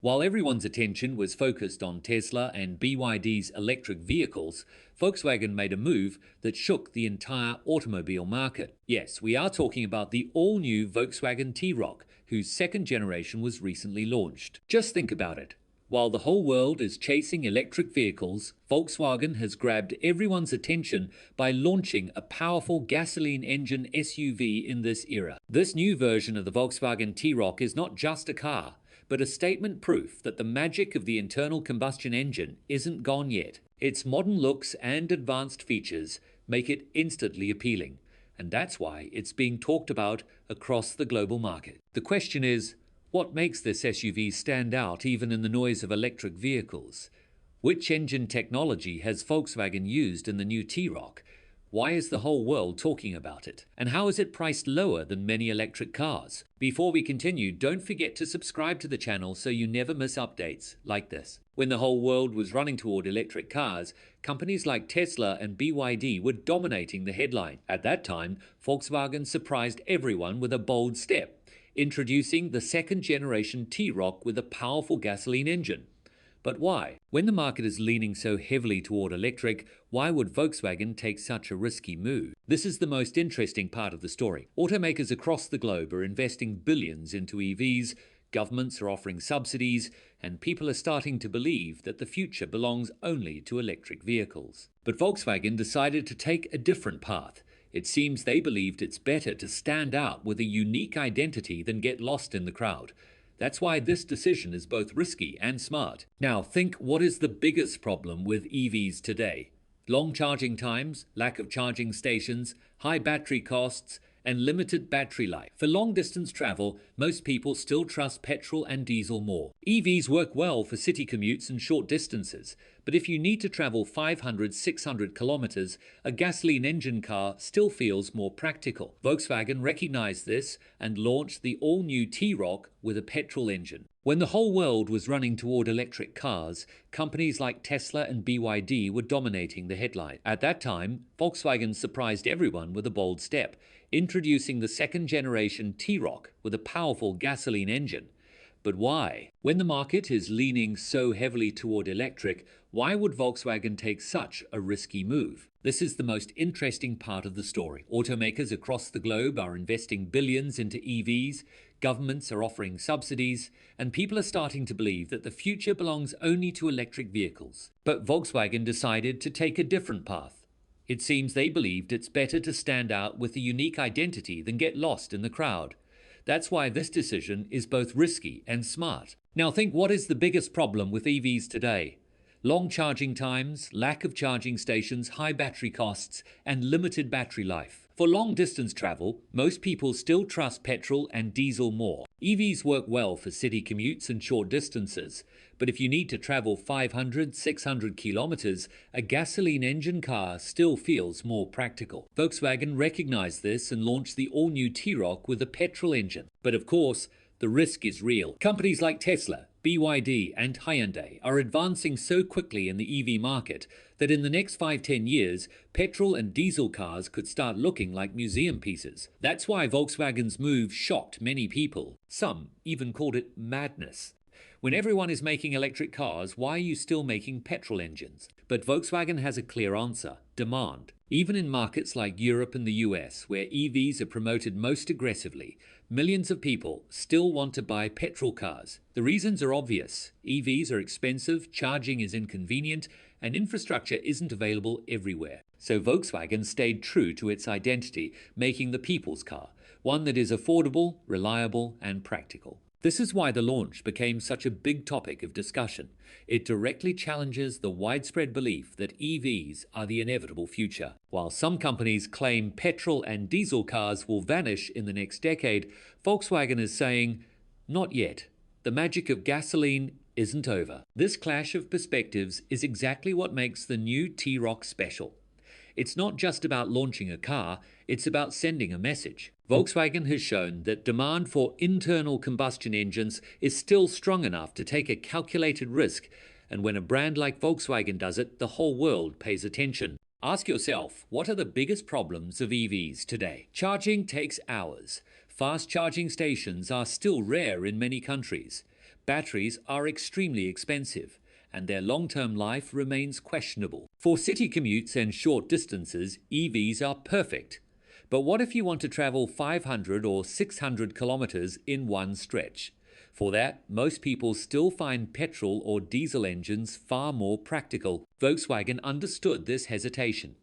While everyone's attention was focused on Tesla and BYD's electric vehicles, Volkswagen made a move that shook the entire automobile market. Yes, we are talking about the all-new Volkswagen T-Roc, whose second generation was recently launched. Just think about it. While the whole world is chasing electric vehicles, Volkswagen has grabbed everyone's attention by launching a powerful gasoline engine SUV in this era. This new version of the Volkswagen T-Roc is not just a car, but a statement proof that the magic of the internal combustion engine isn't gone yet. Its modern looks and advanced features make it instantly appealing, and that's why it's being talked about across the global market. The question is, what makes this SUV stand out even in the noise of electric vehicles? Which engine technology has Volkswagen used in the new T-Roc? Why is the whole world talking about it? And how is it priced lower than many electric cars? Before we continue, don't forget to subscribe to the channel so you never miss updates like this. When the whole world was running toward electric cars, companies like Tesla and BYD were dominating the headline. At that time, Volkswagen surprised everyone with a bold step, introducing the second-generation T-Roc with a powerful gasoline engine. But why? When the market is leaning so heavily toward electric, why would Volkswagen take such a risky move? This is the most interesting part of the story. Automakers across the globe are investing billions into EVs, governments are offering subsidies, and people are starting to believe that the future belongs only to electric vehicles. But Volkswagen decided to take a different path. It seems they believed it's better to stand out with a unique identity than get lost in the crowd. That's why this decision is both risky and smart. Now think, what is the biggest problem with EVs today? Long charging times, lack of charging stations, high battery costs, and limited battery life. For long-distance travel, most people still trust petrol and diesel more. EVs work well for city commutes and short distances, but if you need to travel 500–600 kilometers, a gasoline engine car still feels more practical. Volkswagen recognized this and launched the all-new T-Roc with a petrol engine. When the whole world was running toward electric cars, companies like Tesla and BYD were dominating the headline. At that time, Volkswagen surprised everyone with a bold step, introducing the second-generation T-Roc with a powerful gasoline engine. But why? When the market is leaning so heavily toward electric, why would Volkswagen take such a risky move? This is the most interesting part of the story. Automakers across the globe are investing billions into EVs, governments are offering subsidies, and people are starting to believe that the future belongs only to electric vehicles. But Volkswagen decided to take a different path. It seems they believed it's better to stand out with a unique identity than get lost in the crowd. That's why this decision is both risky and smart. Now think, what is the biggest problem with EVs today? Long charging times, lack of charging stations, high battery costs, and limited battery life. For long-distance travel, most people still trust petrol and diesel more. EVs work well for city commutes and short distances, but if you need to travel 500–600 kilometers, a gasoline engine car still feels more practical. Volkswagen recognized this and launched the all-new T-Roc with a petrol engine. But of course, the risk is real. Companies like Tesla, BYD, and Hyundai are advancing so quickly in the EV market that in the next 5–10 years, petrol and diesel cars could start looking like museum pieces. That's why Volkswagen's move shocked many people. Some even called it madness. When everyone is making electric cars, why are you still making petrol engines? But Volkswagen has a clear answer: demand. Even in markets like Europe and the US, where EVs are promoted most aggressively, millions of people still want to buy petrol cars. The reasons are obvious. EVs are expensive, charging is inconvenient, and infrastructure isn't available everywhere. So Volkswagen stayed true to its identity, making the people's car, one that is affordable, reliable, and practical. This is why the launch became such a big topic of discussion. It directly challenges the widespread belief that EVs are the inevitable future. While some companies claim petrol and diesel cars will vanish in the next decade, Volkswagen is saying, not yet. The magic of gasoline isn't over. This clash of perspectives is exactly what makes the new T-Roc special. It's not just about launching a car, it's about sending a message. Volkswagen has shown that demand for internal combustion engines is still strong enough to take a calculated risk, and when a brand like Volkswagen does it, the whole world pays attention. Ask yourself, what are the biggest problems of EVs today? Charging takes hours. Fast charging stations are still rare in many countries. Batteries are extremely expensive, and their long-term life remains questionable. For city commutes and short distances, EVs are perfect. But what if you want to travel 500 or 600 kilometers in one stretch? For that, most people still find petrol or diesel engines far more practical. Volkswagen understood this hesitation,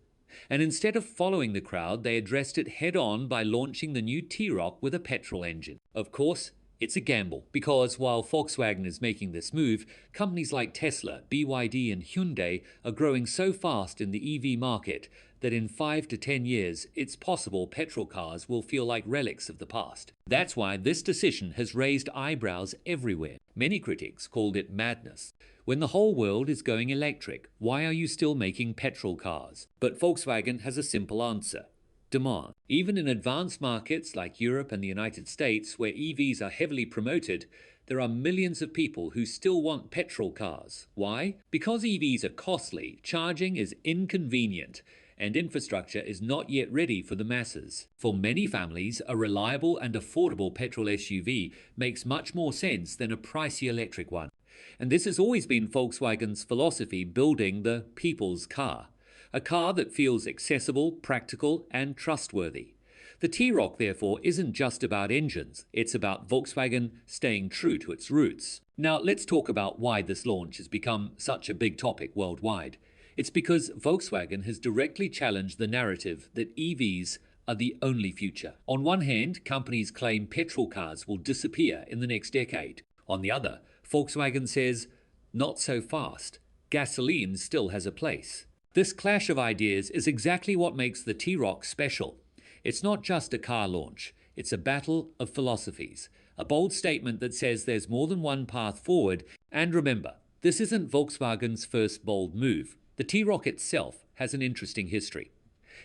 and instead of following the crowd, they addressed it head-on by launching the new T-Roc with a petrol engine. Of course, it's a gamble, because while Volkswagen is making this move, companies like Tesla, BYD and Hyundai are growing so fast in the EV market that in 5 to 10 years, it's possible petrol cars will feel like relics of the past. That's why this decision has raised eyebrows everywhere. Many critics called it madness. When the whole world is going electric, why are you still making petrol cars? But Volkswagen has a simple answer: demand. Even in advanced markets like Europe and the United States, where EVs are heavily promoted, there are millions of people who still want petrol cars. Why? Because EVs are costly, charging is inconvenient, and infrastructure is not yet ready for the masses. For many families, a reliable and affordable petrol SUV makes much more sense than a pricey electric one. And this has always been Volkswagen's philosophy, building the people's car. A car that feels accessible, practical, and trustworthy. The T-Roc, therefore, isn't just about engines. It's about Volkswagen staying true to its roots. Now, let's talk about why this launch has become such a big topic worldwide. It's because Volkswagen has directly challenged the narrative that EVs are the only future. On one hand, companies claim petrol cars will disappear in the next decade. On the other, Volkswagen says, not so fast. Gasoline still has a place. This clash of ideas is exactly what makes the T-Roc special. It's not just a car launch, it's a battle of philosophies, a bold statement that says there's more than one path forward. And remember, this isn't Volkswagen's first bold move. The T-Roc itself has an interesting history.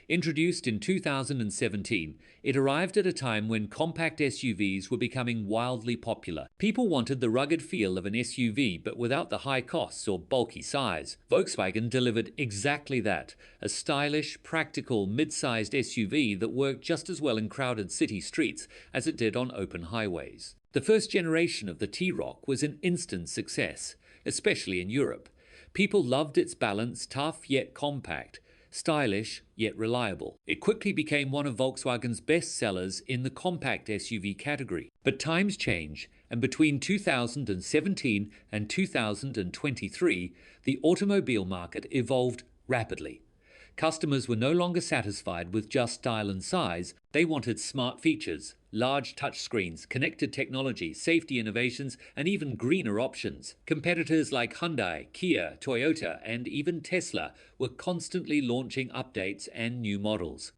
Introduced in 2017, it arrived at a time when compact SUVs were becoming wildly popular. People wanted the rugged feel of an SUV, but without the high costs or bulky size. Volkswagen delivered exactly that, a stylish, practical, mid-sized SUV that worked just as well in crowded city streets as it did on open highways. The first generation of the T-Roc was an instant success, especially in Europe. People loved its balance, tough yet compact, stylish yet reliable. It quickly became one of Volkswagen's best sellers in the compact SUV category. But times change, and between 2017 and 2023, the automobile market evolved rapidly. Customers were no longer satisfied with just style and size. They wanted smart features, large touchscreens, connected technology, safety innovations, and even greener options. Competitors like Hyundai, Kia, Toyota, and even Tesla were constantly launching updates and new models.